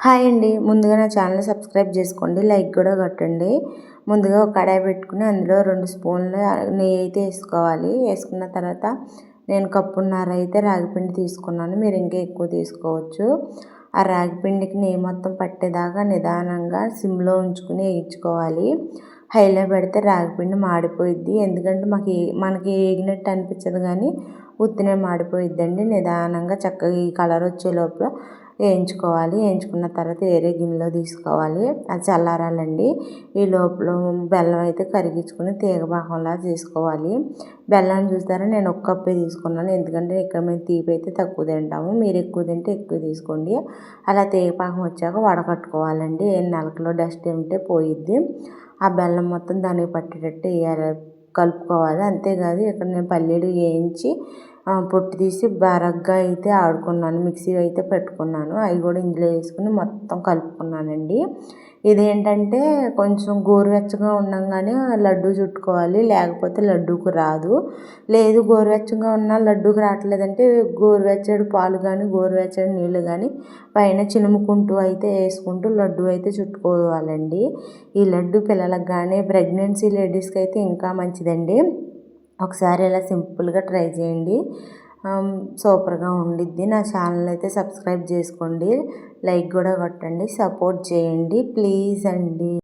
Hi అండి. ముందుగా నా ఛానల్ సబ్స్క్రైబ్ చేసుకోండి, లైక్ కూడా కొట్టండి. ముందుగా ఒక కడాయి పెట్టుకుని అందులో 2 స్పూన్ల నెయ్యి అయితే వేసుకోవాలి. వేసుకున్న తర్వాత నేను కప్పున్నర అయితే రాగిపిండి తీసుకున్నాను. మీరు ఇంకా ఎక్కువ తీసుకోవచ్చు. ఆ రాగిపిండికి నెయ్యి మొత్తం పట్టేదాకా నిదానంగా సిమ్లో ఉంచుకుని వేయించుకోవాలి. హైలో పెడితే రాగిపిండి మాడిపోయిద్ది. ఎందుకంటే మనకి వేగినట్టు అనిపించదు, కానీ ఉత్తినే మాడిపోయిద్దండి. నిదానంగా చక్కగా ఈ కలర్ వచ్చే లోపల వేయించుకోవాలి. వేయించుకున్న తర్వాత వేరే గిన్నెలో తీసుకోవాలి. అది చల్లారాలండి. ఈ లోపల బెల్లం అయితే కరిగించుకుని తీగ పాకంలా చేసుకోవాలి. బెల్లాన్ని చూస్తారా, నేను ఒక కప్పే తీసుకున్నాను. ఎందుకంటే ఇక్కడ మేము తీపి అయితే తక్కువ తింటాము. మీరు ఎక్కువ తింటే ఎక్కువ తీసుకోండి. అలా తీగ పాకం వచ్చాక వడకట్టుకోవాలండి. ఏ నలకలో డస్ట్ ఉంటే పోయిద్ది. ఆ బెల్లం మొత్తం దానికి పట్టేటట్టు వేయాలి, కలుపుకోవాలి. అంతేకాదు ఇక్కడ నేను పల్లీలు వేయించి పొట్టు తీసి బరగ్గా అయితే ఆడుకున్నాను, మిక్సీ అయితే పెట్టుకున్నాను. అవి కూడా ఇందులో వేసుకుని మొత్తం కలుపుకున్నానండి. ఇదేంటంటే కొంచెం గోరువెచ్చగా ఉండగానే లడ్డు చుట్టుకోవాలి, లేకపోతే లడ్డూకు రాదు. లేదు గోరువెచ్చగా ఉన్న లడ్డూకి రావట్లేదంటే గోరువెచ్చడి పాలు కానీ గోరువెచ్చడి నీళ్ళు కానీ పైన చినుముకుంటూ అయితే వేసుకుంటూ లడ్డు అయితే చుట్టుకోవాలండి. ఈ లడ్డు పిల్లలకు కానీ ప్రెగ్నెన్సీ లేడీస్కి అయితే ఇంకా మంచిదండి. ఒకసారి ఇలా సింపుల్గా ట్రై చేయండి, సూపర్గా ఉండిద్ది. నా ఛానల్ అయితే సబ్స్క్రైబ్ చేసుకోండి, లైక్ కూడా కొట్టండి, సపోర్ట్ చేయండి ప్లీజ్ అండి.